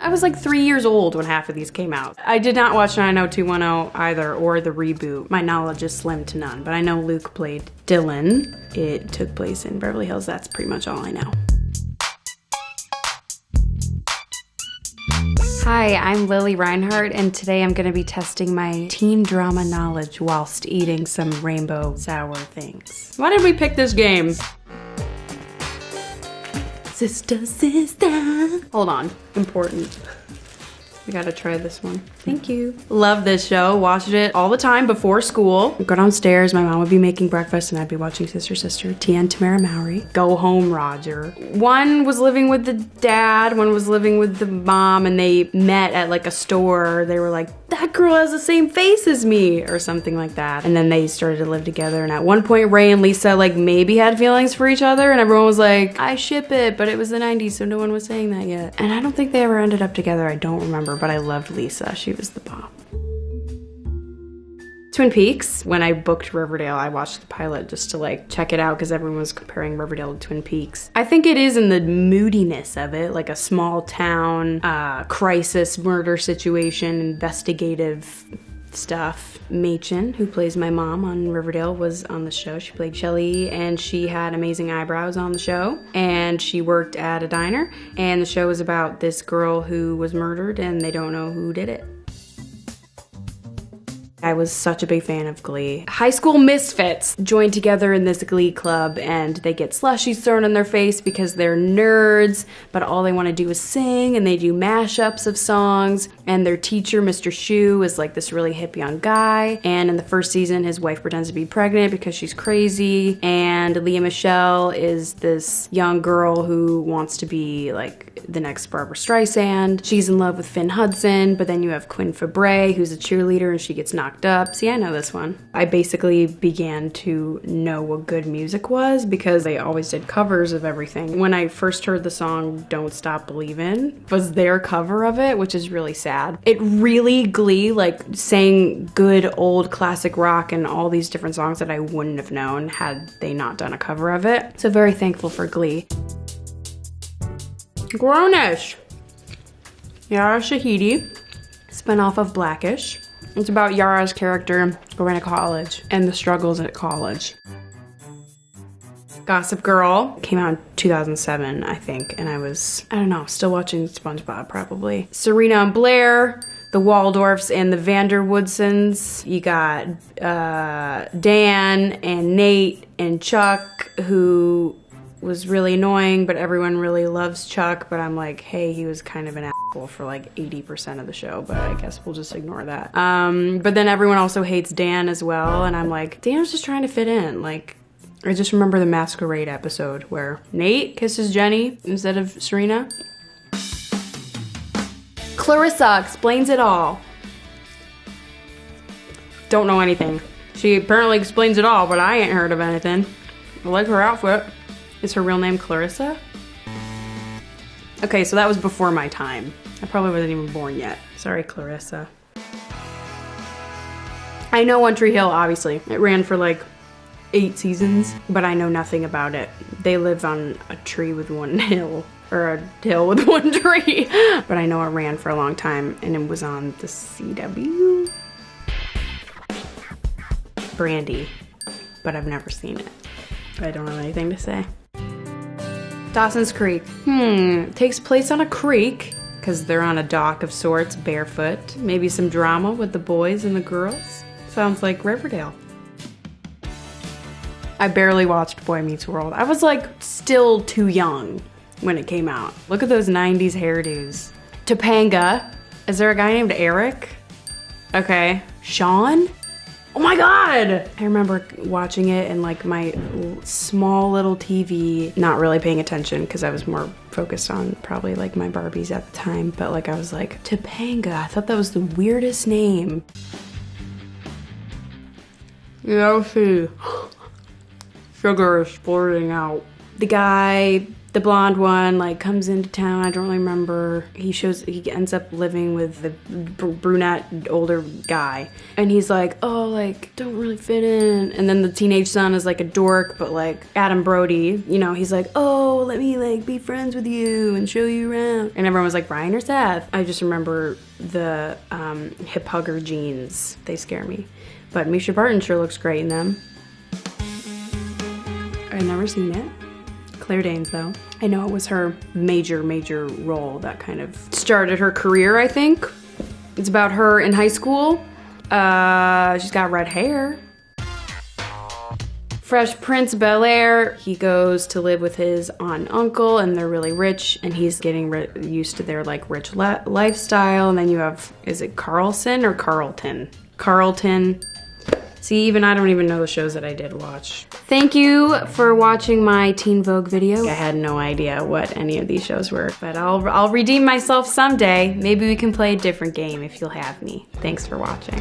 I was like 3 years old when half of these came out. I did not watch 90210 either, or the reboot. My knowledge is slim to none, but I know Luke played Dylan. It took place in Beverly Hills. That's pretty much all I know. Hi, I'm Lili Reinhart, and today I'm gonna be testing my teen drama knowledge whilst eating some rainbow sour things. Why did we pick this game? Sister, sister. Hold on, important. We gotta try this one. Thank you. Love this show. Watched it all the time before school. I'd go downstairs, my mom would be making breakfast and I'd be watching Sister, Sister, Tien, Tamara Mowry. Go home, Roger. One was living with the dad, one was living with the mom, and they met at like a store. They were like, that girl has the same face as me, or something like that. And then they started to live together, and at one point Ray and Lisa like maybe had feelings for each other, and everyone was like, I ship it, but it was the 90s, so no one was saying that yet. And I don't think they ever ended up together, I don't remember, but I loved Lisa. She was the bomb. Twin Peaks. When I booked Riverdale, I watched the pilot just to like check it out because everyone was comparing Riverdale to Twin Peaks. I think it is in the moodiness of it, like a small town, crisis, murder situation, investigative stuff. Machen, who plays my mom on Riverdale, was on the show. She played Shelly, and she had amazing eyebrows on the show, and she worked at a diner, and the show is about this girl who was murdered and they don't know who did it. I was such a big fan of Glee. High school misfits join together in this Glee club and they get slushies thrown in their face because they're nerds, but all they want to do is sing, and they do mashups of songs. And their teacher, Mr. Shu, is like this really hip young guy. And in the first season, his wife pretends to be pregnant because she's crazy. And Leah Michelle is this young girl who wants to be like the next Barbara Streisand. She's in love with Finn Hudson, but then you have Quinn Fabray, who's a cheerleader, and she gets knocked up. See, I know this one. I basically began to know what good music was because they always did covers of everything. When I first heard the song Don't Stop Believin', was their cover of it, which is really sad. It really, Glee, like sang good old classic rock and all these different songs that I wouldn't have known had they not done a cover of it. So very thankful for Glee. Grownish. Yara Shahidi, spinoff of Blackish. It's about Yara's character going to college and the struggles at college. Gossip Girl came out in 2007, I think, and I don't know, still watching SpongeBob probably. Serena and Blair, the Waldorfs and the Vanderwoodsons. You got Dan and Nate and Chuck, who was really annoying, but everyone really loves Chuck, but I'm like, hey, he was kind of an asshole for like 80% of the show, but I guess we'll just ignore that. But then everyone also hates Dan as well, and I'm like, Dan was just trying to fit in. Like, I just remember the Masquerade episode where Nate kisses Jenny instead of Serena. Clarissa explains it all. Don't know anything. She apparently explains it all, but I ain't heard of anything. I like her outfit. Is her real name Clarissa? Okay, so that was before my time. I probably wasn't even born yet. Sorry, Clarissa. I know One Tree Hill, obviously. It ran for like 8 seasons, but I know nothing about it. They live on a tree with one hill, or a hill with one tree. But I know it ran for a long time, and it was on the CW. Brandy, but I've never seen it. I don't have anything to say. Dawson's Creek. Takes place on a creek, because they're on a dock of sorts, barefoot. Maybe some drama with the boys and the girls. Sounds like Riverdale. I barely watched Boy Meets World. I was like still too young when it came out. Look at those 90s hairdos. Topanga. Is there a guy named Eric? Okay. Sean? Oh my God! I remember watching it in like my small little TV, not really paying attention because I was more focused on probably like my Barbies at the time, but like I was like, Topanga, I thought that was the weirdest name. Yoshi. Sugar is splurting out. The guy The blonde one like comes into town. I don't really remember. He ends up living with the brunette older guy, and he's like, oh, like don't really fit in. And then the teenage son is like a dork, but like Adam Brody, you know, he's like, oh, let me like be friends with you and show you around. And everyone was like, Ryan or Seth. I just remember the hip hugger jeans. They scare me. But Misha Barton sure looks great in them. I've never seen it. Claire Danes, though. I know it was her major role that kind of started her career, I think. It's about her in high school. She's got red hair. Fresh Prince Bel-Air. He goes to live with his aunt and uncle, and they're really rich, and he's getting used to their like rich lifestyle. And then you have, is it Carlson or Carlton? Carlton. See, even I don't even know the shows that I did watch. Thank you for watching my Teen Vogue video. I had no idea what any of these shows were, but I'll redeem myself someday. Maybe we can play a different game if you'll have me. Thanks for watching.